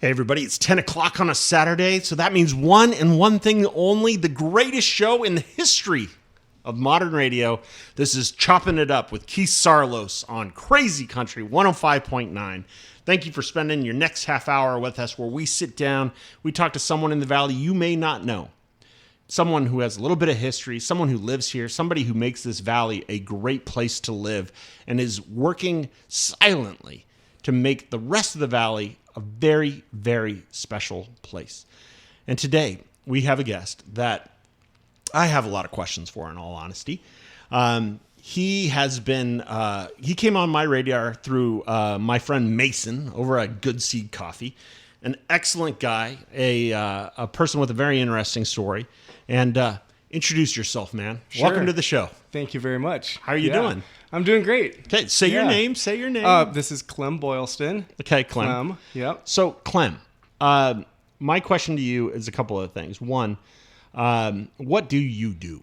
Hey everybody, it's 10 o'clock on a Saturday, so that means one and one thing only, the greatest show in the history of modern radio. This is Chopping It Up with Keith Saarloos on Crazy Country 105.9. Thank you for spending your next half hour with us where we sit down, we talk to someone in the valley you may not know. Someone who has a little bit of history, someone who lives here, somebody who makes this valley a great place to live and is working silently to make the rest of the valley a very, very special place. And today, we have a guest that I have a lot of questions for, in all honesty. He came on my radar through my friend Mason over at Good Seed Coffee. An excellent guy, a person with a very interesting story. And introduce yourself, man. Sure. Welcome to the show. Thank you very much. How are you doing? I'm doing great. Okay, say your name. This is Clem Boyleston. Okay, Clem. Yep. So, Clem, my question to you is a couple of things. One, what do you do?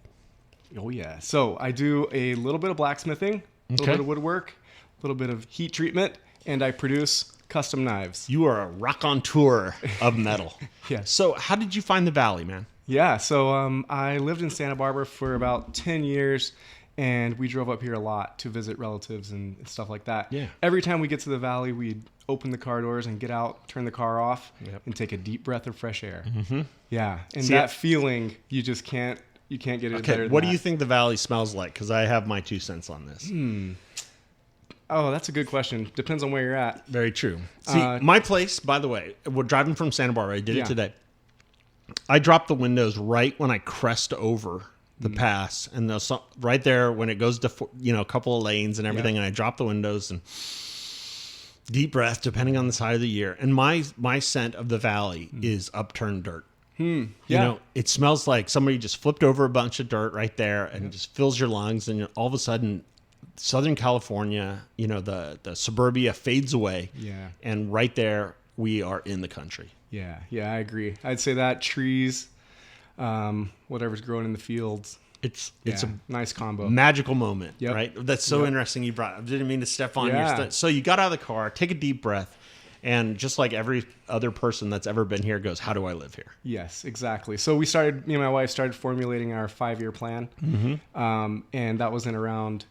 Oh, yeah. So I do a little bit of blacksmithing, a little bit of woodwork, a little bit of heat treatment, and I produce custom knives. You are a raconteur of metal. Yes. So how did you find the valley, man? Yeah. So I lived in Santa Barbara for about 10 years. And we drove up here a lot to visit relatives and stuff like that. Yeah. Every time we get to the valley, we'd open the car doors and get out, turn the car off, and take a deep breath of fresh air. Mm-hmm. Yeah. And that feeling, you just can't get it better than what that. do you think the valley smells like? Because I have my 2 cents on this. Oh, that's a good question. Depends on where you're at. Very true. See, my place, by the way, we're driving from Santa Barbara. I did it today. I dropped the windows right when I crest over the pass, and right there when it goes to a couple of lanes and everything, and I drop the windows and deep breath, depending on the side of the year. And my scent of the valley is upturned dirt. You know, it smells like somebody just flipped over a bunch of dirt right there, and it just fills your lungs. And all of a sudden, Southern California, the suburbia fades away. Yeah. And right there, we are in the country. Yeah, I agree. I'd say that trees. Whatever's growing in the fields. It's a nice combo. Magical moment, Yep. right? That's so interesting you brought it. I didn't mean to step on your stuff. So you got out of the car, take a deep breath, and just like every other person that's ever been here goes, how do I live here? Yes, exactly. So me and my wife started formulating our 5-year plan. And that was in around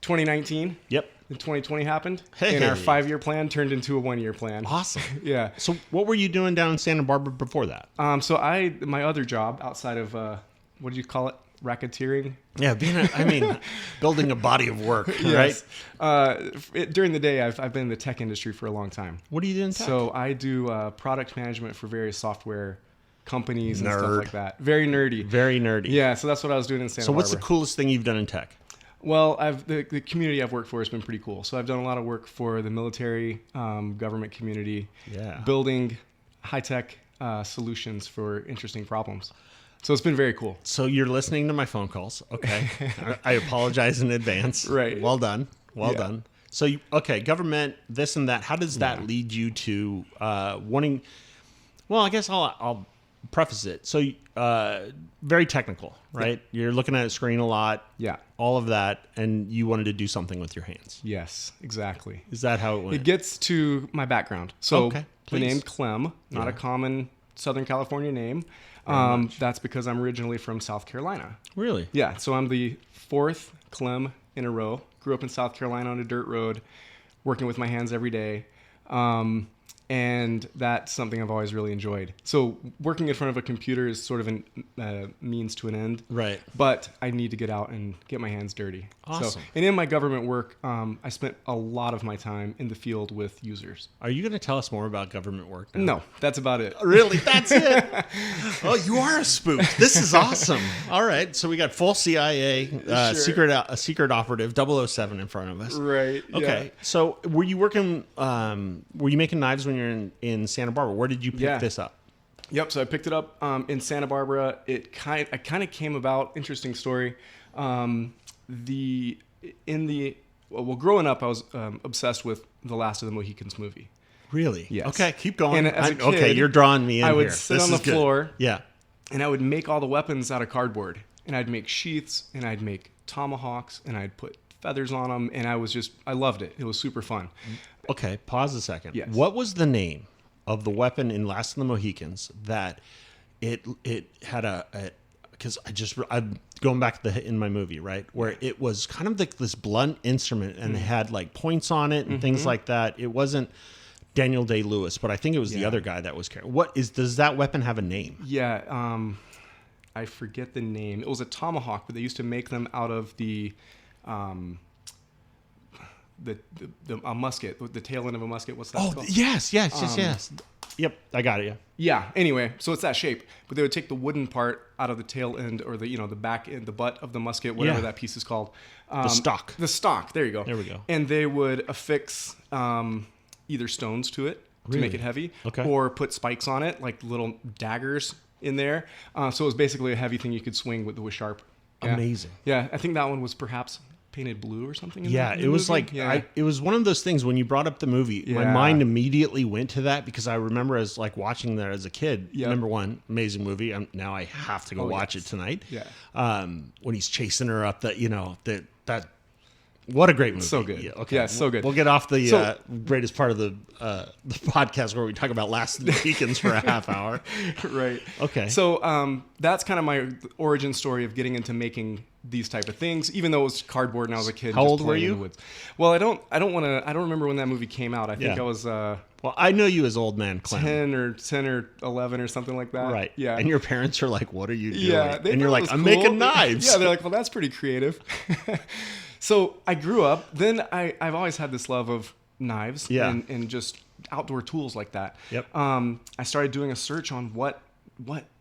2019. Yep. And 2020 happened. Hey. And our 5-year plan turned into a 1-year plan. Awesome. Yeah. So what were you doing down in Santa Barbara before that? So my other job outside of, what do you call it? Racketeering? Yeah, building a body of work, right? Yes. During the day, I've been in the tech industry for a long time. What do you do in tech? So I do product management for various software companies and stuff like that. Very nerdy. Very nerdy. Yeah, so that's what I was doing in Santa Barbara. So what's the coolest thing you've done in tech? Well, the community I've worked for has been pretty cool. So I've done a lot of work for the military, government community, building high-tech solutions for interesting problems. So it's been very cool. So you're listening to my phone calls. Okay. I apologize in advance. Right. Well done. Well done. So, government, this and that. How does that lead you to wanting? Well, I guess I'll preface it. So, very technical, right? Yeah. You're looking at a screen a lot. Yeah. All of that, and you wanted to do something with your hands. Yes, exactly. Is that how it went? It gets to my background. So the name Clem, not a common Southern California name. That's because I'm originally from South Carolina. Really? Yeah. So I'm the 4th Clem in a row. Grew up in South Carolina on a dirt road, working with my hands every day. And that's something I've always really enjoyed. So working in front of a computer is sort of a means to an end. Right. But I need to get out and get my hands dirty. Awesome. So, and in my government work, I spent a lot of my time in the field with users. Are you going to tell us more about government work now? No, that's about it. Really? That's it? Oh, you are a spook. This is awesome. All right. So we got full CIA, secret operative, 007 in front of us. Right. Okay. Yeah. So were you working, were you making knives when you're in Santa Barbara? Where did you pick this up? Yep. So I picked it up in Santa Barbara. I kind of came about, interesting story. Growing up, I was obsessed with the Last of the Mohicans movie. Really? Yes. Okay, keep going. And as a kid, you're drawing me in here. I would sit on the floor. Yeah. And I would make all the weapons out of cardboard. And I'd make sheaths, and I'd make tomahawks, and I'd put feathers on them. And I loved it. It was super fun. Okay, pause a second. Yes. What was the name of the weapon in Last of the Mohicans that it had because I'm going back to in my movie, right, where it was kind of like this blunt instrument and it had like points on it and things like that. It wasn't Daniel Day-Lewis, but I think it was the other guy that was carrying. Does that weapon have a name? Yeah, I forget the name. It was a tomahawk, but they used to make them out of a musket, the tail end of a musket. What's that called? Yes. Yep, I got it. Yeah. Anyway, so it's that shape, but they would take the wooden part out of the tail end, or the back end, the butt of the musket, whatever that piece is called. The stock. The stock. There you go. There we go. And they would affix either stones to it to make it heavy, or put spikes on it, like little daggers in there. So it was basically a heavy thing you could swing with sharp. Yeah. Amazing. Yeah, I think that one was perhaps painted blue or something. It was like it was one of those things when you brought up the movie, my mind immediately went to that because I remember as like watching that as a kid. Number one, amazing movie. Now I have to go watch it tonight. When he's chasing her up that what a great movie. So good. Okay. So good. We'll get off the greatest part of the podcast where we talk about Last of the Mohicans for a half hour. Right. Okay. So that's kind of my origin story of getting into making these type of things, even though it was cardboard and I was a kid. How old were you? Well, I don't remember when that movie came out. I think I was well, I know you as old man Clem. 10 or 11 or something like that. Right. Yeah. And your parents are like, "What are you doing?" Yeah. And you're like, "I'm cool. making knives." Yeah, they're like, "Well, that's pretty creative." So I grew up. Then I've always had this love of knives and just outdoor tools like that. Yep. I started doing a search on what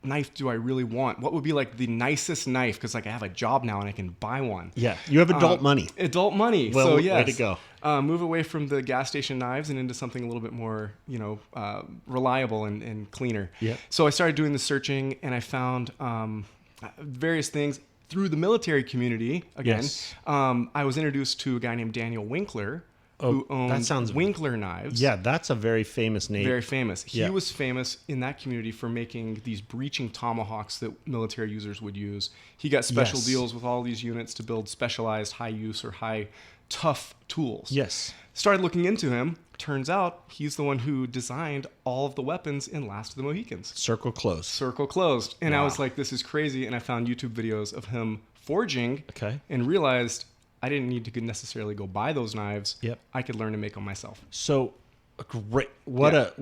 knife do I really want? What would be like the nicest knife? Because like I have a job now and I can buy one. Yeah, you have adult money. Adult money. Well, so yes, way to go. Move away from the gas station knives and into something a little bit more, reliable and cleaner. Yeah. So I started doing the searching and I found various things through the military community. Again, I was introduced to a guy named Daniel Winkler. Who owns Winkler Knives. Yeah, that's a very famous name. Very famous. He was famous in that community for making these breaching tomahawks that military users would use. He got special deals with all these units to build specialized high use or high tough tools. Yes. Started looking into him. Turns out he's the one who designed all of the weapons in Last of the Mohicans. Circle closed. Circle closed. And I was like, this is crazy. And I found YouTube videos of him forging and realized I didn't need to necessarily go buy those knives. Yep. I could learn to make them myself. So great. What a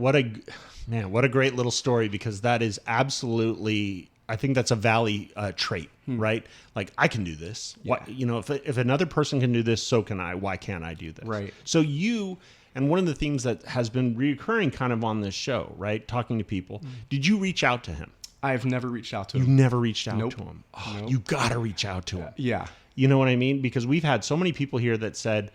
great little story, because that is absolutely, I think that's a Valley trait, right? Like, I can do this. Yeah. If another person can do this, so can I. Why can't I do this? Right. So and one of the themes that has been reoccurring kind of on this show, right? Talking to people. Did you reach out to him? I've never reached out to him. You never reached out Nope. to him. Oh, Nope. You got to reach out to him. Yeah. You know what I mean? Because we've had so many people here that said,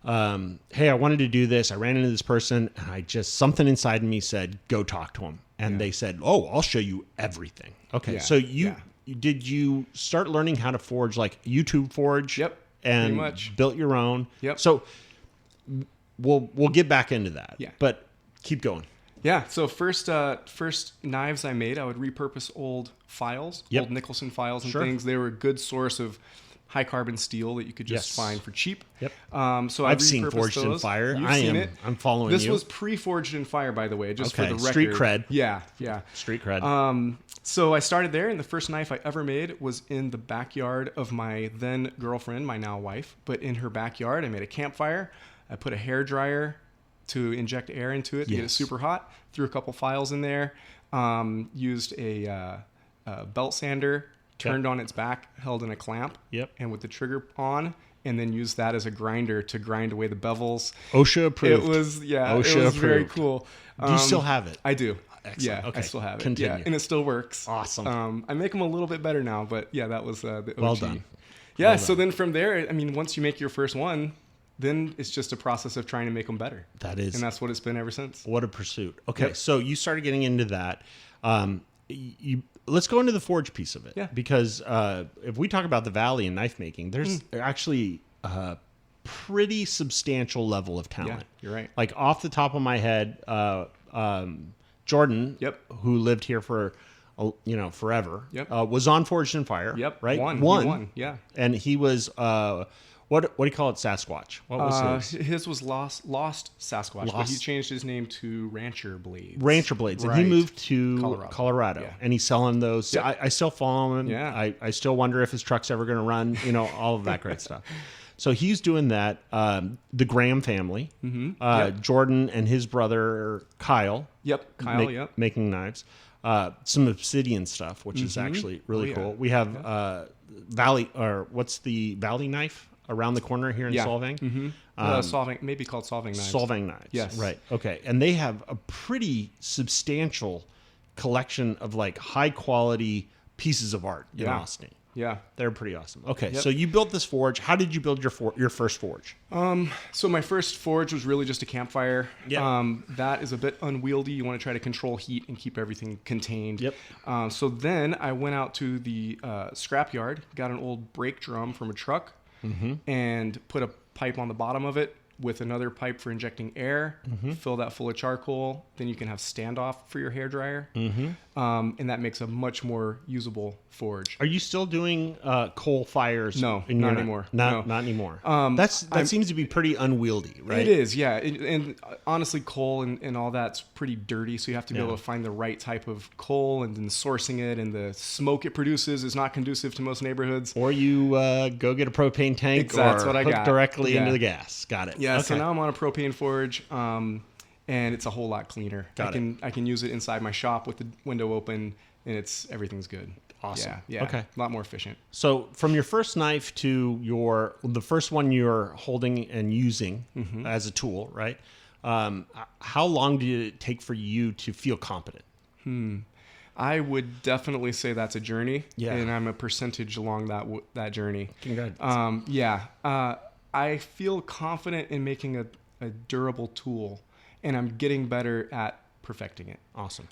hey, I wanted to do this. I ran into this person and something inside me said, go talk to him. And they said, oh, I'll show you everything. Okay. Yeah. So did you start learning how to forge, like YouTube Forge? Yep. And pretty much. Built your own? Yep. So we'll get back into that. Yeah. But keep going. Yeah. So first knives I made, I would repurpose old files, old Nicholson files and things. They were a good source of high carbon steel that you could just find for cheap. Yep. So I've seen Forged in Fire. You've seen it. I'm following this you. This was pre-Forged in Fire, by the way, just for the record. Street cred. Yeah. Street cred. So I started there, and the first knife I ever made was in the backyard of my then girlfriend, my now wife. But in her backyard, I made a campfire. I put a hair dryer to inject air into it to get it super hot. Threw a couple files in there. Used a belt sander. Turned on its back, held in a clamp, and with the trigger on, and then used that as a grinder to grind away the bevels. OSHA approved. It was OSHA it was very cool. Do you still have it? I do. Excellent. Yeah, okay. I still have it. Continue. Yeah, and it still works. Awesome. I make them a little bit better now, but yeah, that was the OG. Well done. Yeah, well so done. then from there, I mean, once you make your first one, then it's just a process of trying to make them better. That is. And that's what it's been ever since. What a pursuit. Okay, so you started getting into that. Let's go into the forge piece of it. Yeah. Because if we talk about the Valley and knife making, there's actually a pretty substantial level of talent. Yeah, you're right. Like off the top of my head, Jordan, who lived here for forever, was on Forged in Fire. Yep. Right. Won. Yeah. And he was What do you call it? Sasquatch. What was his? His was Lost Sasquatch, but he changed his name to Rancher Blades. Rancher Blades, and he moved to Colorado, Yeah. and he's selling those. Yep. I still follow him. Yeah. I still wonder if his truck's ever going to run. All of that great stuff. So he's doing that. The Graham family, Jordan and his brother Kyle. Yep, Kyle. Making knives. Some obsidian stuff, which is actually really cool. We have Valley, or what's the Valley knife around the corner here in Solvang? Solvang, maybe called Solvang knives. Solvang knives. Yes. Right. Okay. And they have a pretty substantial collection of like high quality pieces of art in Austin. Yeah. They're pretty awesome. Okay. So you built this forge. How did you build your first forge? So my first forge was really just a campfire. Yeah. That is a bit unwieldy. You want to try to control heat and keep everything contained. Yep. So then I went out to the scrapyard, got an old brake drum from a truck, and put a pipe on the bottom of it with another pipe for injecting air, fill that full of charcoal. Then you can have standoff for your hairdryer. And that makes a much more usable forge. Are you still doing coal fires? No, not anymore. Not anymore. That seems to be pretty unwieldy, right? It is, yeah. And honestly, coal and all that's pretty dirty, so you have to be able to find the right type of coal, and then sourcing it, and the smoke it produces is not conducive to most neighborhoods. Or you go get a propane tank That's or what I hook got. directly into the gas. Got it. Yeah, okay. So now I'm on a propane forge. And it's a whole lot cleaner. I can use it inside my shop with the window open, and everything's good. Awesome. Yeah. Okay. A lot more efficient. So from your first knife to the first one you're holding and using as a tool, right? How long did it take for you to feel competent? I would definitely say that's a journey. Yeah. And I'm a percentage along that journey. Congrats. I feel confident in making a durable tool, and I'm getting better at perfecting it. Awesome.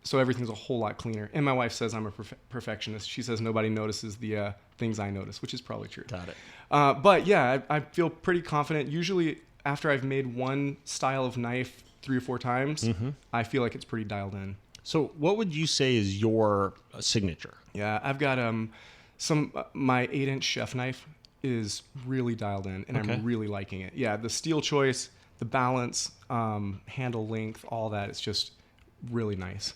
So everything's a whole lot cleaner. And my wife says I'm a perfectionist. She says nobody notices the things I notice, which is probably true. Got it. But yeah, I feel pretty confident. Usually after I've made one style of knife 3 or 4 times, I feel like it's pretty dialed in. So what would you say is your signature? Yeah, I've got my 8-inch chef knife is really dialed in, and I'm really liking it. Yeah, the steel choice, the balance, handle length, all that, it's just really nice.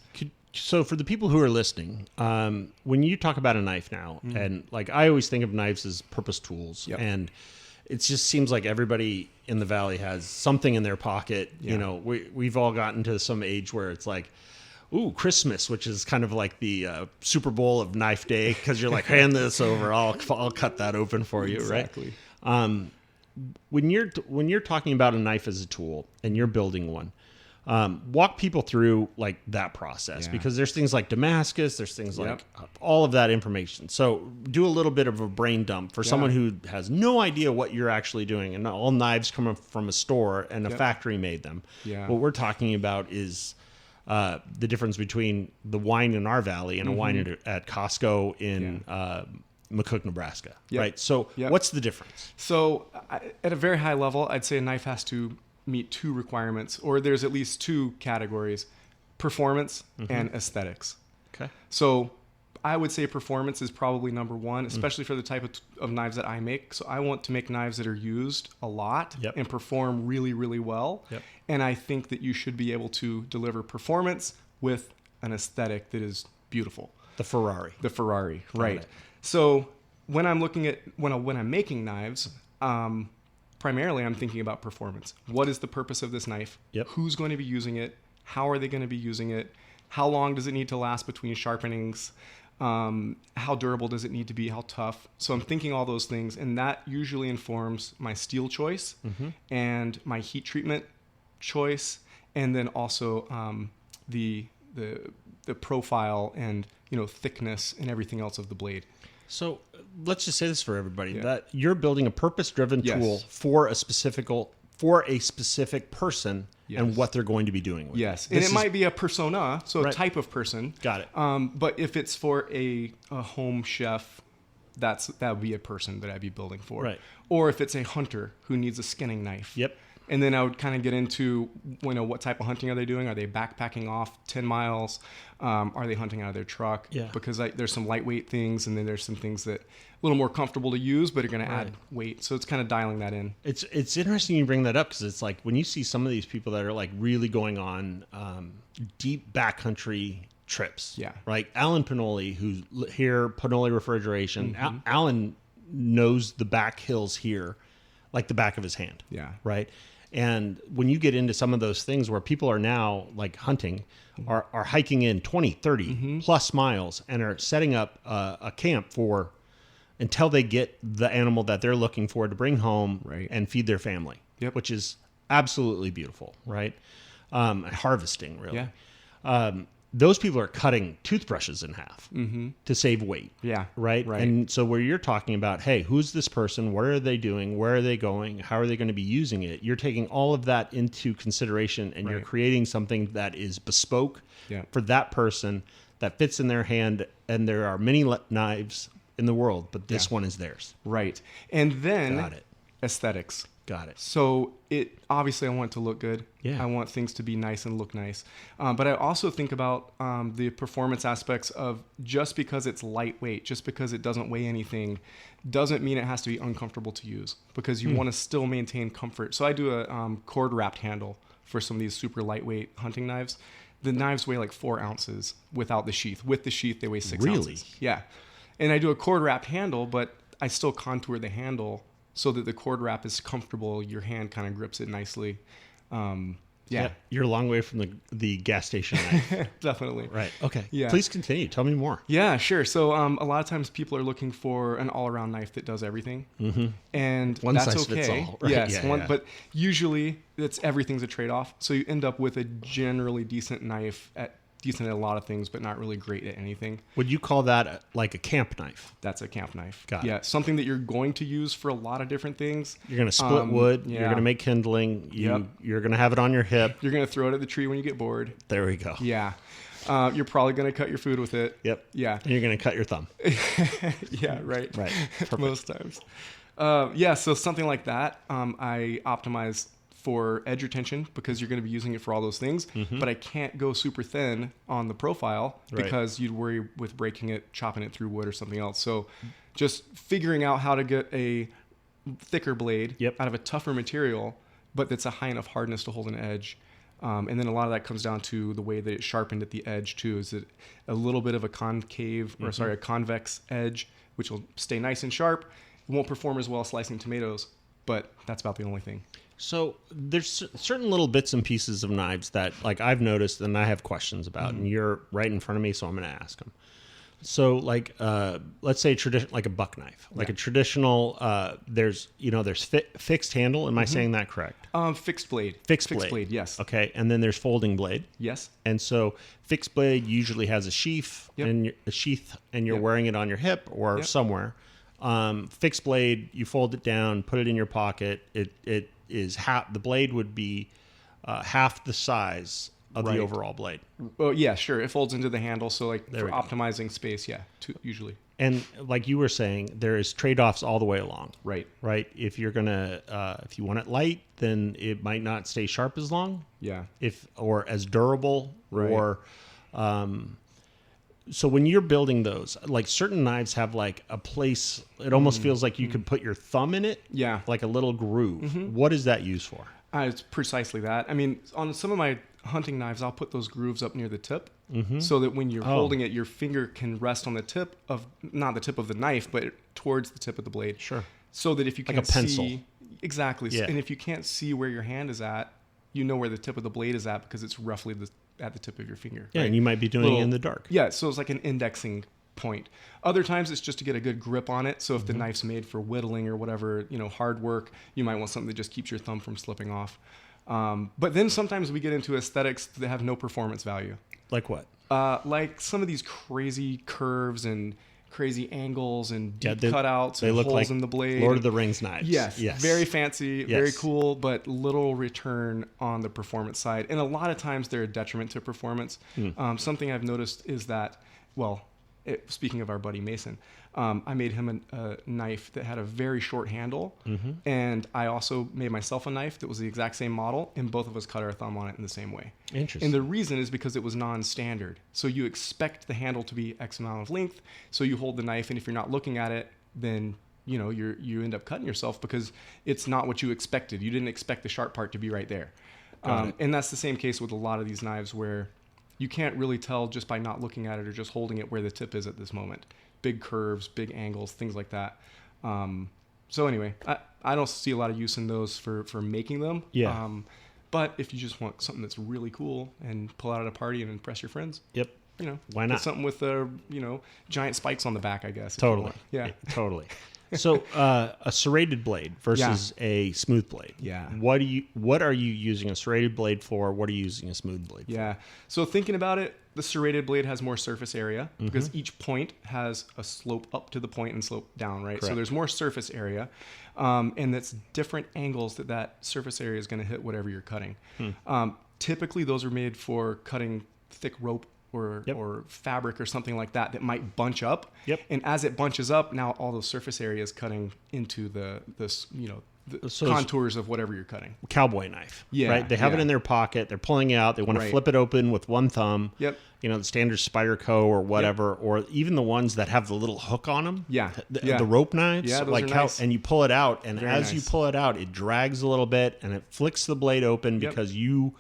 So for the people who are listening, when you talk about a knife now, and like I always think of knives as purpose tools, and it just seems like everybody in the Valley has something in their pocket. Yeah. We've all gotten to some age where it's like, ooh, Christmas, which is kind of like the Super Bowl of knife day, because you're like, hand this over, I'll cut that open for you, exactly. Right? When you're talking about a knife as a tool and you're building one, walk people through like that process, because there's things like Damascus, there's things like all of that information. So do a little bit of a brain dump for someone who has no idea what you're actually doing, and all knives come from a store and a factory made them. Yeah. What we're talking about is the difference between the wine in our valley and a wine at Costco in McCook, Nebraska, right? So what's the difference? So at a very high level, I'd say a knife has to meet 2 requirements, or there's at least 2 categories: performance and aesthetics. Okay. So I would say performance is probably number 1, especially for the type of knives that I make. So I want to make knives that are used a lot and perform really, really well. Yep. And I think that you should be able to deliver performance with an aesthetic that is beautiful. The Ferrari, right? So when I'm looking at when I'm making knives, primarily I'm thinking about performance. What is the purpose of this knife? Yep. Who's going to be using it? How are they going to be using it? How long does it need to last between sharpenings? How durable does it need to be? How tough? So I'm thinking all those things, and that usually informs my steel choice and my heat treatment choice, and then also the profile and thickness and everything else of the blade. So let's just say this for everybody, that you're building a purpose-driven tool for a specific person and what they're going to be doing with it. And it might be a persona, so a type of person. Got it. But if it's for a home chef, that would be a person that I'd be building for. Right. Or if it's a hunter who needs a skinning knife. Yep. And then I would kind of get into, what type of hunting are they doing? Are they backpacking off 10 miles? Are they hunting out of their truck? Yeah. Because there's some lightweight things, and then there's some things that a little more comfortable to use, but are going to add weight. So it's kind of dialing that in. It's interesting you bring that up, because it's like when you see some of these people that are like really going on deep backcountry trips. Yeah. Right. Alan Pinoli, who's here, Pinoli Refrigeration. Alan knows the back hills here like the back of his hand. Yeah. Right. And when you get into some of those things where people are now like hunting, are hiking in 20, 30 plus miles and are setting up a camp for until they get the animal that they're looking for to bring home and feed their family, which is absolutely beautiful. Right. Harvesting, really. Yeah. Those people are cutting toothbrushes in half to save weight. Yeah. Right. And so where you're talking about, hey, who's this person? What are they doing? Where are they going? How are they going to be using it? You're taking all of that into consideration, and you're creating something that is bespoke for that person, that fits in their hand. And there are many knives in the world, but this one is theirs. Right. And then Got it. Aesthetics. Got it. So obviously I want it to look good. Yeah. I want things to be nice and look nice. But I also think about the performance aspects of, just because it's lightweight, just because it doesn't weigh anything, doesn't mean it has to be uncomfortable to use, because you want to still maintain comfort. So I do a cord wrapped handle for some of these super lightweight hunting knives. The knives weigh like 4 ounces without the sheath. With the sheath, they weigh 6 ounces. Yeah. And I do a cord wrapped handle, but I still contour the handle so that the cord wrap is comfortable. Your hand kind of grips it nicely. Yeah. You're a long way from the gas station knife. Definitely. Right. Okay. Yeah. Please continue. Tell me more. Yeah, sure. So a lot of times people are looking for an all-around knife that does everything. And One that's size okay. fits all. Right? Yes. Yeah. But usually everything's a trade-off. So you end up with a generally decent knife decent at a lot of things, but not really great at anything. Would you call that like a camp knife? That's a camp knife. Got it. Yeah, something that you're going to use for a lot of different things. You're going to split wood. Yeah. You're going to make kindling. You're going to have it on your hip. You're going to throw it at the tree when you get bored. There we go. Yeah. You're probably going to cut your food with it. Yep. Yeah. And you're going to cut your thumb. Yeah, right. Right. Perfect. Most times. So something like that, I optimize for edge retention, because you're going to be using it for all those things, but I can't go super thin on the profile because you'd worry with breaking it, chopping it through wood or something else. So just figuring out how to get a thicker blade out of a tougher material, but that's a high enough hardness to hold an edge. And then a lot of that comes down to the way that it's sharpened at the edge too. Is it a little bit of a a convex edge, which will stay nice and sharp. It won't perform as well slicing tomatoes, but that's about the only thing. So there's certain little bits and pieces of knives that like I've noticed and I have questions about, and you're right in front of me, so I'm going to ask them. So like, let's say like a buck knife, like a traditional, there's fixed handle. Am I saying that correct? Fixed blade. Fixed blade. Yes. Okay. And then there's folding blade. Yes. And so fixed blade usually has a sheath and you're wearing it on your hip or somewhere. Fixed blade, you fold it down, put it in your pocket. It is the blade would be half the size of the overall blade. Oh yeah, sure. It folds into the handle, so like for optimizing space, usually. And like you were saying, there is trade-offs all the way along. Right. If you're gonna, if you want it light, then it might not stay sharp as long. Yeah. Or as durable. Right. Or, so when you're building those, like certain knives have like a place. It almost feels like you could put your thumb in it. Yeah. Like a little groove. What is that used for? It's precisely that. I mean, on some of my hunting knives, I'll put those grooves up near the tip, so that when you're holding it, your finger can rest on the tip of, not the tip of the knife, but towards the tip of the blade. Sure. So that if you can't like a pencil. see, exactly. Yeah. And if you can't see where your hand is at, you know where the tip of the blade is at because it's roughly at the tip of your finger. Yeah, right? and you might be doing it in the dark. Yeah, so it's like an indexing point. Other times it's just to get a good grip on it. So if the knife's made for whittling or whatever, hard work, you might want something that just keeps your thumb from slipping off. But then sometimes we get into aesthetics that have no performance value. Like what? Like some of these crazy curves and crazy angles and deep cutouts they and look holes like in the blade. Lord of the Rings knives. Yes. Very fancy, very Yes. cool, but little return on the performance side. And a lot of times they're a detriment to performance. Something I've noticed is that, speaking of our buddy Mason, I made him a knife that had a very short handle, and I also made myself a knife that was the exact same model, and both of us cut our thumb on it in the same way. Interesting. And the reason is because it was non-standard. So you expect the handle to be X amount of length, so you hold the knife, and if you're not looking at it, then you end up cutting yourself because it's not what you expected. You didn't expect the sharp part to be right there. And that's the same case with a lot of these knives where you can't really tell just by not looking at it or just holding it where the tip is at this moment. Big curves, big angles, things like that. So anyway, I don't see a lot of use in those for making them. Yeah. But if you just want something that's really cool and pull out at a party and impress your friends. Yep. Why put not? something with giant spikes on the back, I guess. Totally. Yeah. Totally. So a serrated blade versus a smooth blade. Yeah. What are you using a serrated blade for? What are you using a smooth blade for? Yeah. So thinking about it, the serrated blade has more surface area because each point has a slope up to the point and slope down, right? Correct. So there's more surface area, and that's different angles that surface area is going to hit whatever you're cutting. Typically, those are made for cutting thick rope or fabric or something like that might bunch up. Yep. And as it bunches up, now all those surface area is cutting into the contours of whatever you're cutting. Cowboy knife. Yeah. Right? They have it in their pocket. They're pulling it out. They want to flip it open with one thumb. Yep. The standard Spyderco or whatever, or even the ones that have the little hook on them. Yeah. The rope knives. Yeah, those are nice. And you pull it out, and Very as you nice. pull it out, it drags a little bit, and it flicks the blade open because you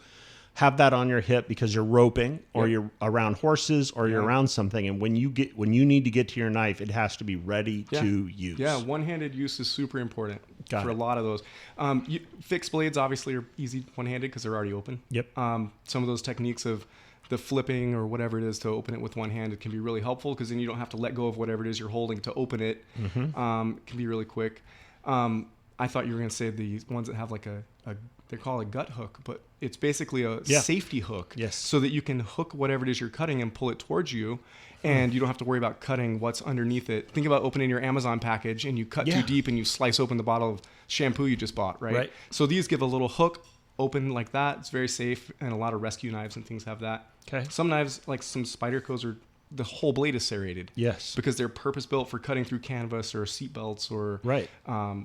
have that on your hip because you're roping or you're around horses or you're around something. And when you need to get to your knife, it has to be ready to use. Yeah, one-handed use is super important Got for it. a lot of those. Fixed blades obviously are easy one-handed because they're already open. Yep. Some of those techniques of the flipping or whatever it is to open it with one hand, it can be really helpful because then you don't have to let go of whatever it is you're holding to open it. It can be really quick. I thought you were going to say the ones that have like they're called a gut hook, but it's basically a safety hook. Yes. So that you can hook whatever it is you're cutting and pull it towards you, and you don't have to worry about cutting what's underneath it. Think about opening your Amazon package and you cut too deep and you slice open the bottle of shampoo you just bought, right? So these give a little hook open like that. It's very safe, and a lot of rescue knives and things have that. Okay. Some knives, like some Spydercos, the whole blade is serrated. Yes. Because they're purpose built for cutting through canvas or seat belts or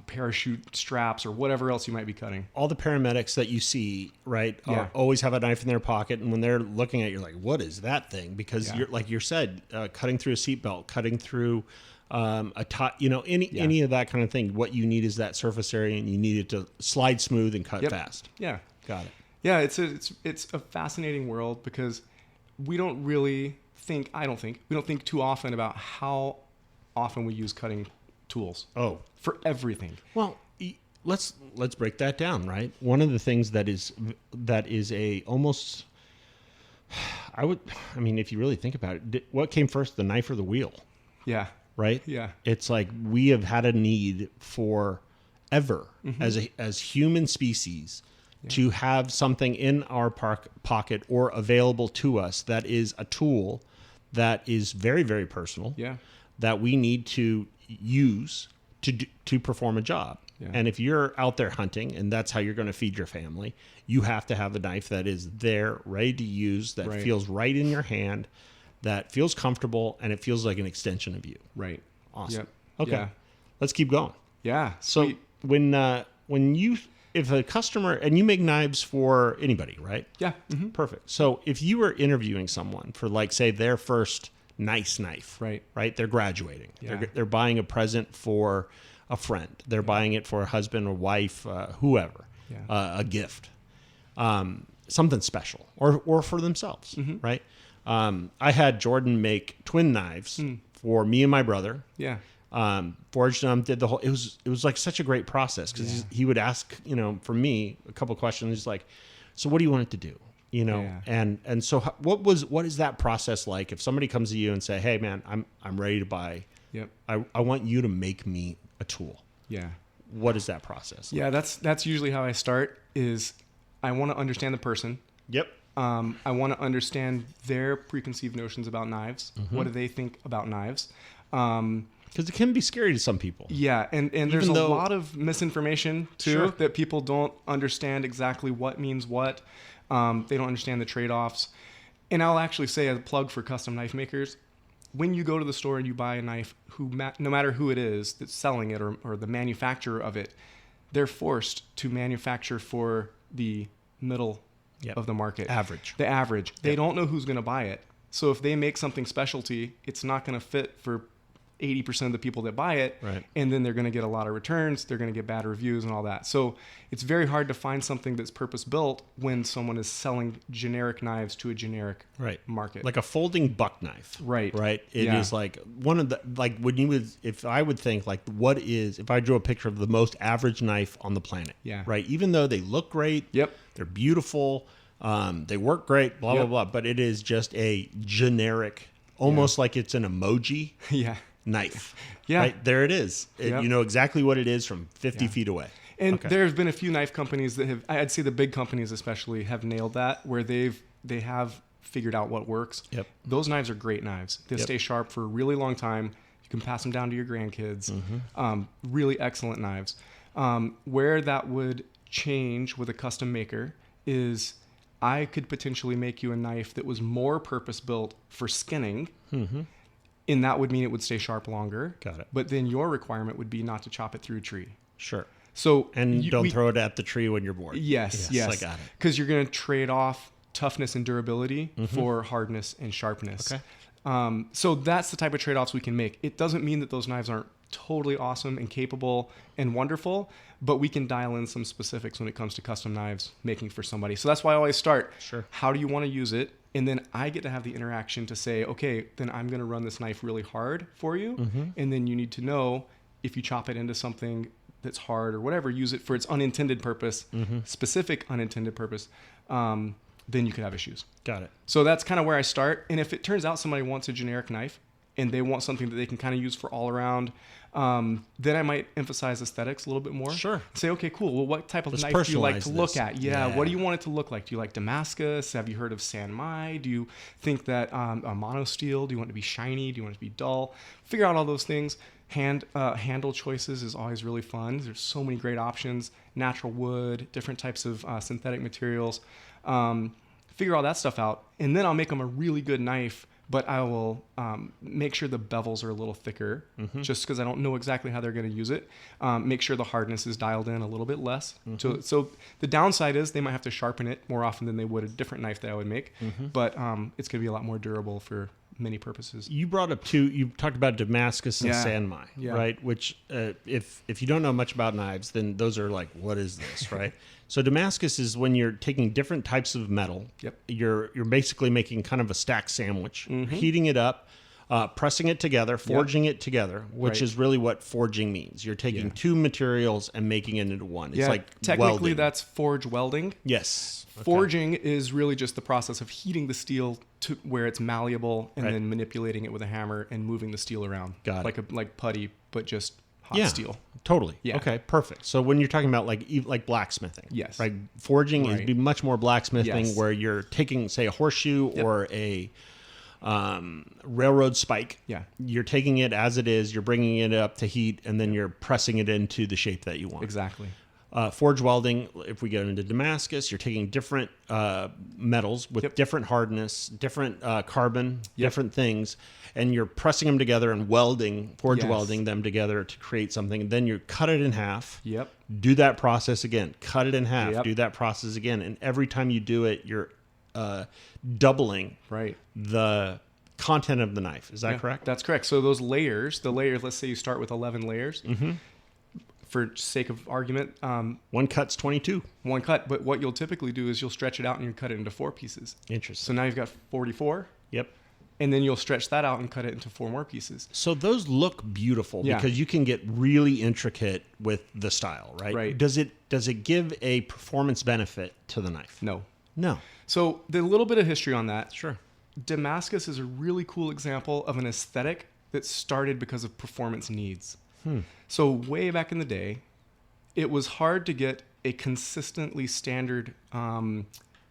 parachute straps or whatever else you might be cutting. All the paramedics that you see, right, always have a knife in their pocket, and when they're looking at it, you're like, what is that thing? Because you're like you said, cutting through a seat belt, cutting through a top, any of that kind of thing. What you need is that surface area, and you need it to slide smooth and cut fast. Yeah. Got it. Yeah, it's a fascinating world because we don't really think too often about how often we use cutting tools. Oh, for everything. Well, let's break that down, right? One of the things that is a almost, if you really think about it, what came first, the knife or the wheel? Yeah. Right? Yeah. It's like we have had a need forever as human species to have something in our pocket or available to us that is a tool that is very, very personal, that we need to use to perform a job. Yeah. And if you're out there hunting and that's how you're going to feed your family, you have to have a knife that is there, ready to use, that feels right in your hand, that feels comfortable, and it feels like an extension of you. Right. Awesome. Yep. Okay. Yeah. Let's keep going. Yeah. So if a customer, and you make knives for anybody, right? Yeah. Mm-hmm. Perfect. So if you were interviewing someone for, like, say, their first nice knife, right? They're graduating. Yeah. They're buying a present for a friend. They're buying it for a husband or wife, whoever, a gift, something special, or for themselves, right? I had Jordan make twin knives for me and my brother. Yeah. Forged them, did the whole. It was like such a great process because he would ask, for me a couple questions. He's like, "So what do you want it to do?" And so what is that process like? If somebody comes to you and say, "Hey man, I'm ready to buy. Yep. I want you to make me a tool." Yeah. What is that process like? Yeah, that's usually how I start. Is I want to understand the person. Yep. I want to understand their preconceived notions about knives. What do they think about knives? Because it can be scary to some people. Yeah, and there's a lot of misinformation, too, that people don't understand exactly what means what. They don't understand the trade-offs. And I'll actually say, as a plug for custom knife makers, when you go to the store and you buy a knife, no matter who it is that's selling it or the manufacturer of it, they're forced to manufacture for the middle of the market. The average. They don't know who's going to buy it. So if they make something specialty, it's not going to fit for 80% of the people that buy it. Right. And then they're going to get a lot of returns. They're going to get bad reviews and all that. So it's very hard to find something that's purpose built when someone is selling generic knives to a generic market. Like a folding buck knife. Right. It is like one of the, like when you would, if I would think like if I drew a picture of the most average knife on the planet. Yeah. Right. Even though they look great. Yep. They're beautiful. They work great, blah, blah, blah. But it is just a generic, almost like it's an emoji. Knife. Right? There it is. You know exactly what it is from 50 feet away. And there's been a few knife companies that have, I'd say the big companies especially, have nailed that, where they have figured out what works. Those knives are great knives. They stay sharp for a really long time. You can pass them down to your grandkids. Really excellent knives. Where that would change with a custom maker is I could potentially make you a knife that was more purpose-built for skinning. And that would mean it would stay sharp longer. Got it. But then your requirement would be not to chop it through a tree. Sure. So don't throw it at the tree when you're bored. Yes. I got it. Because you're going to trade off toughness and durability for hardness and sharpness. Okay. So that's the type of trade-offs we can make. It doesn't mean that those knives aren't totally awesome and capable and wonderful, but we can dial in some specifics when it comes to custom knives making for somebody. So that's why I always start. Sure. How do you want to use it? And then I get to have the interaction to say, okay, then I'm going to run this knife really hard for you. And then you need to know if you chop it into something that's hard or whatever, use it for its unintended purpose, specific unintended purpose, then you could have issues. Got it. So that's kind of where I start. And if it turns out somebody wants a generic knife and they want something that they can kind of use for all around, then I might emphasize aesthetics a little bit more. Sure. Say, okay, cool. Well, what type of knife do you like to look at? Yeah. What do you want it to look like? Do you like Damascus? Have you heard of san-mai? Do you think that a mono steel? Do you want it to be shiny? Do you want it to be dull? Figure out all those things. Handle choices is always really fun. There's so many great options. Natural wood, different types of synthetic materials. Figure all that stuff out. And then I'll make them a really good knife, but I will make sure the bevels are a little thicker just because I don't know exactly how they're going to use it. Make sure the hardness is dialed in a little bit less. So the downside is they might have to sharpen it more often than they would a different knife that I would make, but it's going to be a lot more durable for many purposes. You talked about Damascus and san-mai, right? Which if you don't know much about knives, then those are like, what is this, right? So Damascus is when you're taking different types of metal. You're basically making kind of a stack sandwich, heating it up, pressing it together, forging it together, which is really what forging means. You're taking two materials and making it into one. It's like technically welding. That's forge welding. Yes. Okay. Forging is really just the process of heating the steel to where it's malleable and then manipulating it with a hammer and moving the steel around. Got it. Like putty, but just hot steel. Totally. Yeah. Okay, perfect. So when you're talking about like blacksmithing, right? Forging is be much more blacksmithing where you're taking, say, a horseshoe or a railroad spike. You're taking it as it is, you're bringing it up to heat, and then you're pressing it into the shape that you want. Exactly. Forge welding, if we get into Damascus, you're taking different metals with different hardness, different carbon, different things, and you're pressing them together and welding them together to create something. And then you cut it in half. Do that process again. Cut it in half. Do that process again. And every time you do it, you're doubling the content of the knife. Is that correct? That's correct. So those layers, let's say you start with 11 layers. For sake of argument, one cut's 22. One cut, but what you'll typically do is you'll stretch it out and you cut it into 4 pieces. Interesting. So now you've got 44. And then you'll stretch that out and cut it into 4 more pieces. So those look beautiful because you can get really intricate with the style, right? Does it give a performance benefit to the knife? No. So the little bit of history on that. Sure. Damascus is a really cool example of an aesthetic that started because of performance needs. So way back in the day, it was hard to get a consistently standard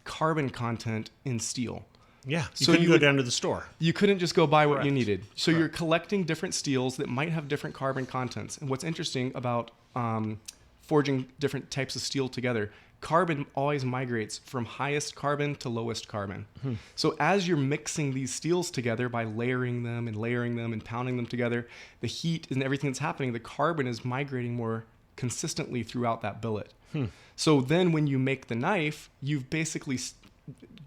carbon content in steel. You couldn't go down to the store. You couldn't just go buy what you needed. So you're collecting different steels that might have different carbon contents. And what's interesting about forging different types of steel together, carbon always migrates from highest carbon to lowest carbon. So as you're mixing these steels together by layering them and pounding them together, the heat and everything that's happening, the carbon is migrating more consistently throughout that billet. So then when you make the knife, you've basically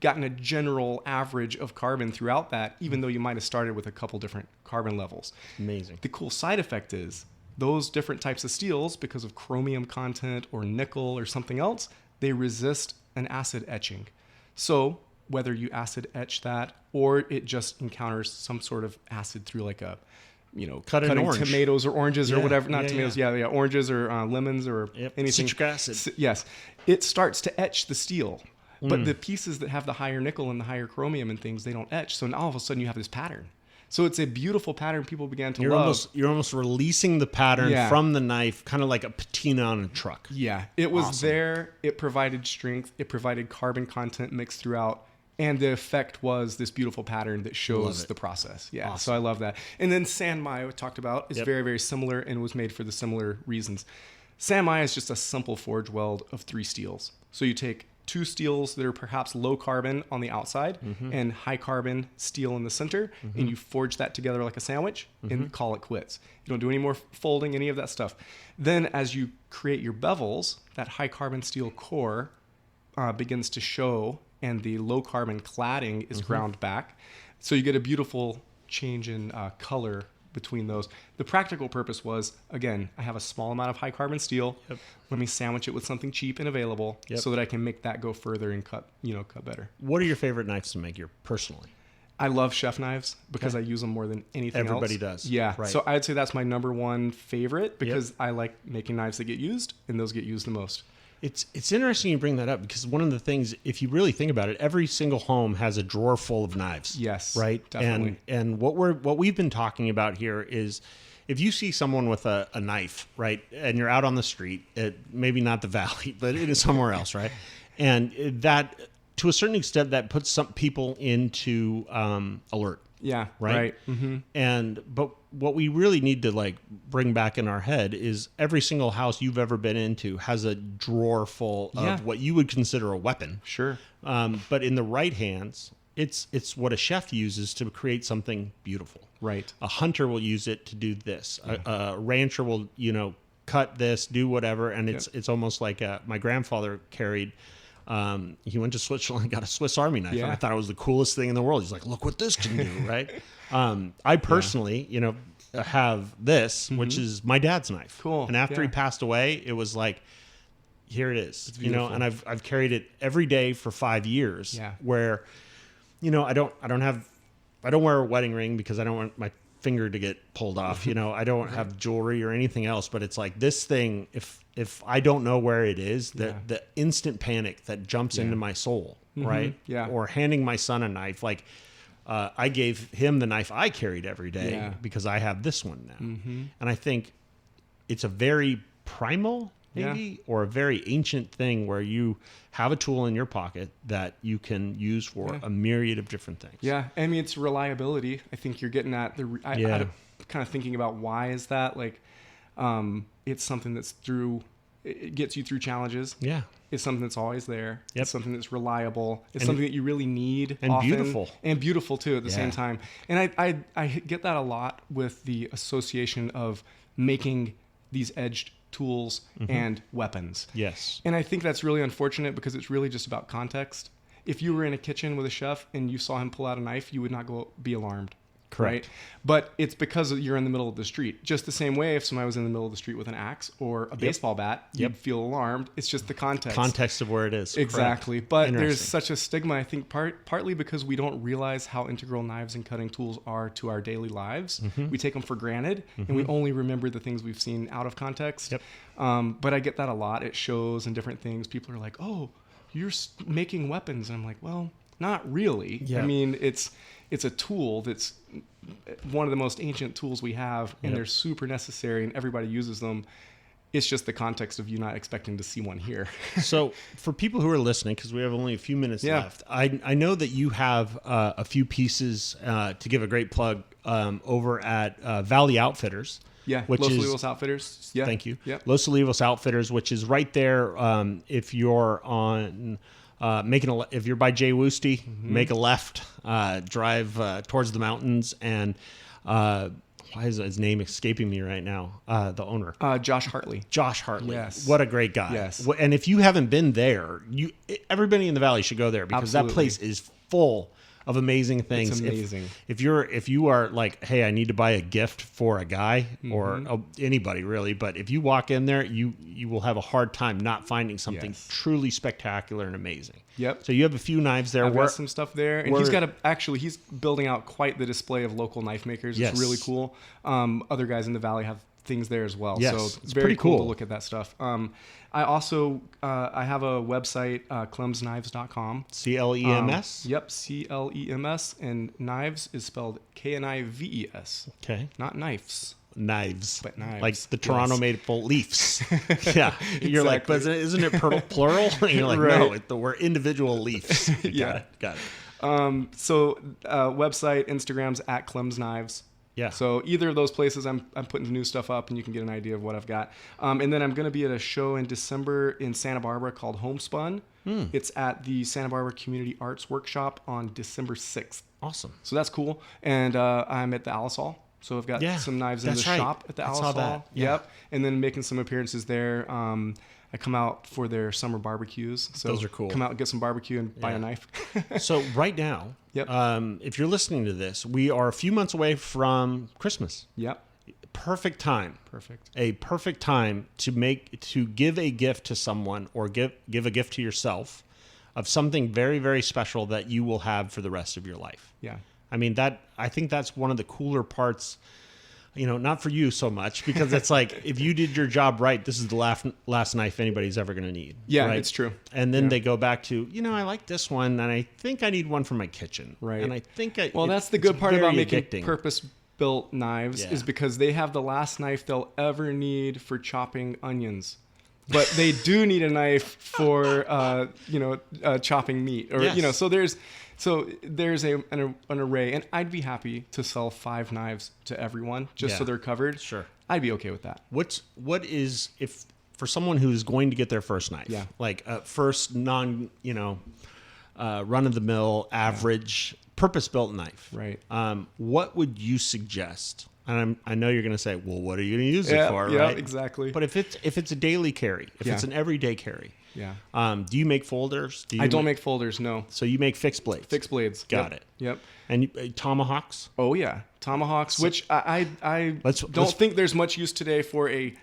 gotten a general average of carbon throughout that, even though you might have started with a couple different carbon levels. Amazing. The cool side effect is those different types of steels, because of chromium content or nickel or something else, they resist an acid etching. So whether you acid etch that or it just encounters some sort of acid through like a, cutting tomatoes or oranges or whatever, not tomatoes, oranges or lemons or anything. Citric acid. Yes. It starts to etch the steel. But the pieces that have the higher nickel and the higher chromium and things, they don't etch. So now all of a sudden you have this pattern. So it's a beautiful pattern people began to love. You're almost releasing the pattern from the knife, kind of like a patina on a truck. Yeah, it was there. It provided strength. It provided carbon content mixed throughout. And the effect was this beautiful pattern that shows the process. Yeah, so I love that. And then san-mai, we talked about, is very, very similar and was made for the similar reasons. San-mai is just a simple forge weld of 3 steels. So you take 2 steels that are perhaps low carbon on the outside and high carbon steel in the center, and you forge that together like a sandwich and call it quits. You don't do any more folding, any of that stuff. Then as you create your bevels, that high carbon steel core begins to show, and the low carbon cladding is ground back. So you get a beautiful change in color between those. The practical purpose was, again, I have a small amount of high carbon steel. Let me sandwich it with something cheap and available so that I can make that go further and cut better. What are your favorite knives to make here personally? I love chef knives because I use them more than anything Everybody else. does. Yeah. Right. So I'd say that's my number one favorite because I like making knives that get used, and those get used the most. It's interesting you bring that up because one of the things, if you really think about it, every single home has a drawer full of knives. Yes, right. Definitely. And what we've been talking about here is, if you see someone with a knife, right, and you're out on the street, maybe not the valley, but it is somewhere else, right, and that to a certain extent that puts some people into alert. Yeah. Right. But what we really need to bring back in our head is every single house you've ever been into has a drawer full of what you would consider a weapon. Sure. But in the right hands, it's what a chef uses to create something beautiful. Right. A hunter will use it to do this. A rancher will, cut this, do whatever. And it's almost like my grandfather carried. He went to Switzerland and got a Swiss Army knife, and I thought it was the coolest thing in the world. He's like, look what this can do, right? I personally, have this, which is my dad's knife. Cool. And after he passed away, it was like, here it is, and I've carried it every day for 5 years. Yeah. Where, I don't wear a wedding ring because I don't want my finger to get pulled off. I don't have jewelry or anything else, but it's like this thing, if I don't know where it is, the instant panic that jumps into my soul, right? Yeah. Or handing my son a knife, I gave him the knife I carried every day because I have this one now. And I think it's a very primal, maybe, or a very ancient thing where you have a tool in your pocket that you can use for a myriad of different things. Yeah. I mean, it's reliability. I think you're getting at I kind of thinking about why is that it's something that's it gets you through challenges. Yeah. It's something that's always there. Yep. It's something that's reliable. It's something that you really need. And often, beautiful. And beautiful too at the same time. And I get that a lot with the association of making these edged tools and weapons. Yes. And I think that's really unfortunate because it's really just about context. If you were in a kitchen with a chef and you saw him pull out a knife, you would not be alarmed. Correct. Right? But it's because you're in the middle of the street. Just the same way if somebody was in the middle of the street with an axe or a baseball bat, you'd feel alarmed. It's just the context. Context of where it is. Exactly. Correct. But there's such a stigma, I think, partly because we don't realize how integral knives and cutting tools are to our daily lives. We take them for granted, and we only remember the things we've seen out of context. Yep. But I get that a lot at shows and different things. People are like, oh, you're making weapons. And I'm like, well, not really. Yeah. I mean, it's a tool that's one of the most ancient tools we have, and they're super necessary, and everybody uses them. It's just the context of you not expecting to see one here. So for people who are listening, because we have only a few minutes left, I know that you have a few pieces to give a great plug over at Valley Outfitters. Yeah, which Los is Olivos Outfitters. Yeah. Thank you. Yep. Los Olivos Outfitters, which is right there. If you're on if you're by Jay Woosty, make a left, drive towards the mountains, and why is his name escaping me right now? The owner, Josh Hartley. Josh Hartley. Yes. What a great guy. Yes. And if you haven't been there, everybody in the valley should go there, because that place is full of amazing things. It's amazing. If you are like, hey, I need to buy a gift for a guy or anybody really, but if you walk in there, you will have a hard time not finding something truly spectacular and amazing. Yep. So you have a few knives there. I've got some stuff there, and he's building out quite the display of local knife makers. It's really cool. Other guys in the valley have things there as well. Yes, so it's very cool to look at that stuff. I also I have a website, clemsknives.com. CLEMS? Yep, CLEMS, and knives is spelled KNIVES. Okay. Not knives. Knives. But knives. Like the Toronto Maple Leafs. Yeah. You're like, but isn't it plural? And you're like, no, we're individual Leafs. Got it. So website, Instagram's at Clem's Knives. Yeah. So either of those places, I'm putting new stuff up, and you can get an idea of what I've got. And then I'm going to be at a show in December in Santa Barbara called Homespun. It's at the Santa Barbara Community Arts Workshop on December 6th. Awesome. So that's cool. And I'm at the Alice Hall. So I've got some knives in the shop at the Alice Hall. Yeah. Yep. And then making some appearances there. I come out for their summer barbecues. So those are cool. Come out and get some barbecue and buy a knife. So right now, if you're listening to this, we are a few months away from Christmas. Yep. Perfect time. Perfect. A perfect time to give a gift to someone, or give a gift to yourself of something very, very special that you will have for the rest of your life. Yeah. I mean, I think that's one of the cooler parts. Not for you so much, because it's like, if you did your job right, this is the last knife anybody's ever going to need. Yeah, right? it's true. And then they go back to, I like this one, and I think I need one for my kitchen. Right. And I think that's the good part about making addicting. purpose-built knives is because they have the last knife they'll ever need for chopping onions. But they do need a knife for, chopping meat. Or, so there's an array, and I'd be happy to sell 5 knives to everyone just so they're covered. Sure. I'd be okay with that. What is, if for someone who's going to get their first knife, like a first run of the mill, average, purpose-built knife, right? What would you suggest? And I know you're going to say, well, what are you going to use it for, right? Yeah, exactly. But if it's a daily carry, if it's an everyday carry, do you make folders? I don't make folders, no. So you make fixed blades. Fixed blades. Got it. Yep. And tomahawks? Oh yeah, tomahawks. Which I don't think there's much use today for a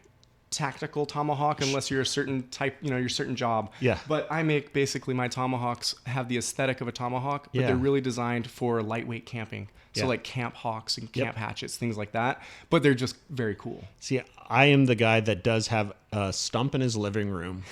tactical tomahawk unless you're a certain type, your certain job. Yeah. But I make basically my tomahawks have the aesthetic of a tomahawk, but they're really designed for lightweight camping. So like camp hawks and camp hatchets, things like that. But they're just very cool. See, I am the guy that does have a stump in his living room.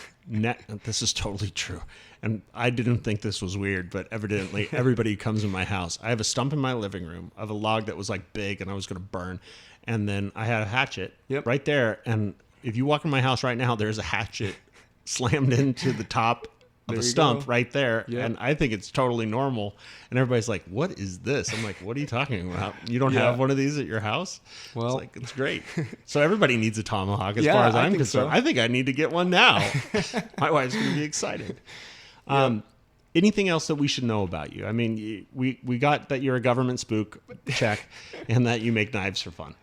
This is totally true. And I didn't think this was weird, but evidently everybody who comes in my house, I have a stump in my living room of a log that was like big and I was going to burn. And then I had a hatchet right there. And if you walk in my house right now, there's a hatchet slammed into the top of the stump right there. Yep. And I think it's totally normal. And everybody's like, what is this? I'm like, what are you talking about? You don't have one of these at your house? Well, it's great. So everybody needs a tomahawk as far as I'm concerned. I think I need to get one now. My wife's going to be excited. Anything else that we should know about you? I mean, we got that you're a government spook, check, and that you make knives for fun.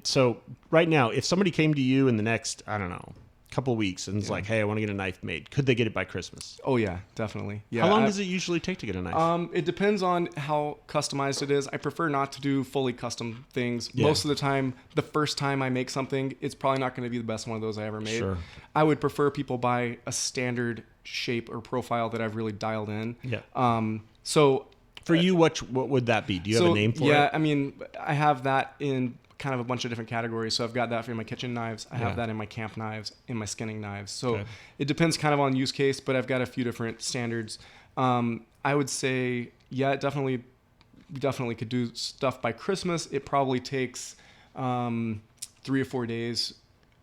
So right now, if somebody came to you in the next, I don't know, couple of weeks and it's like, hey, I want to get a knife made, could they get it by Christmas? Oh yeah, definitely. Yeah. How long does it usually take to get a knife? It depends on how customized it is. I prefer not to do fully custom things. Most of the time, the first time I make something, it's probably not going to be the best one of those I ever made. Sure. I would prefer people buy a standard shape or profile that I've really dialed in. Yeah. So for you, what would that be? Do you have a name for it? Yeah, I mean, I have that in kind of a bunch of different categories. So I've got that for my kitchen knives. I have that in my camp knives, in my skinning knives. So it depends kind of on use case, but I've got a few different standards. I would say, definitely could do stuff by Christmas. It probably takes 3 or 4 days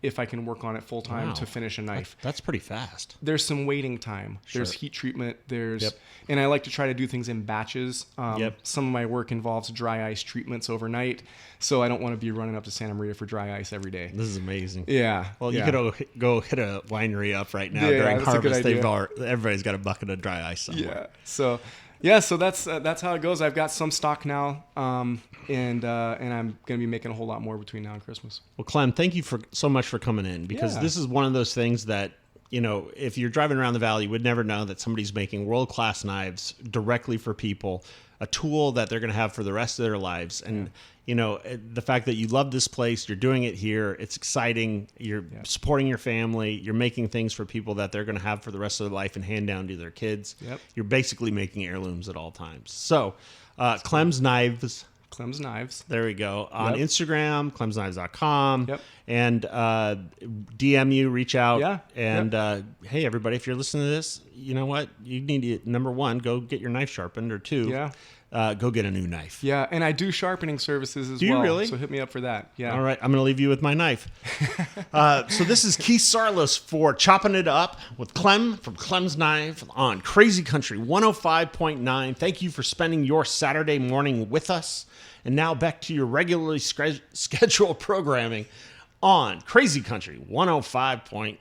if I can work on it full time Wow. to finish a knife. That's pretty fast. There's some waiting time. Sure. There's heat treatment. There's, Yep. and I like to try to do things in batches. Yep. Some of my work involves dry ice treatments overnight, so I don't want to be running up to Santa Maria for dry ice every day. This is amazing. Yeah. Well, yeah. you could go hit a winery up right now Yeah, during that's a good harvest. idea. Everybody's got a bucket of dry ice somewhere. Yeah. So that's how it goes. I've got some stock now, and I'm gonna be making a whole lot more between now and Christmas. Well, Clem, thank you so much for coming in, because Yeah. this is one of those things that, if you're driving around the valley, you would never know that somebody's making world-class knives directly for people, a tool that they're going to have for the rest of their lives. And, the fact that you love this place, you're doing it here, it's exciting, you're supporting your family, you're making things for people that they're going to have for the rest of their life and hand down to their kids. Yep. You're basically making heirlooms at all times. So, Clem's Knives. Clem's Knives. There we go. On Yep. Instagram, clemsknives.com. Yep. And DM you, reach out. Yeah. And hey, everybody, if you're listening to this, you know what? You need to, number one, go get your knife sharpened, or two, go get a new knife. Yeah, and I do sharpening services as well. Do you really? So hit me up for that. Yeah. All right, I'm going to leave you with my knife. So this is Keith Saarloos for Chopping It Up with Clem from Clem's Knife on Crazy Country 105.9. Thank you for spending your Saturday morning with us. And now back to your regularly scheduled programming on Crazy Country 105.9.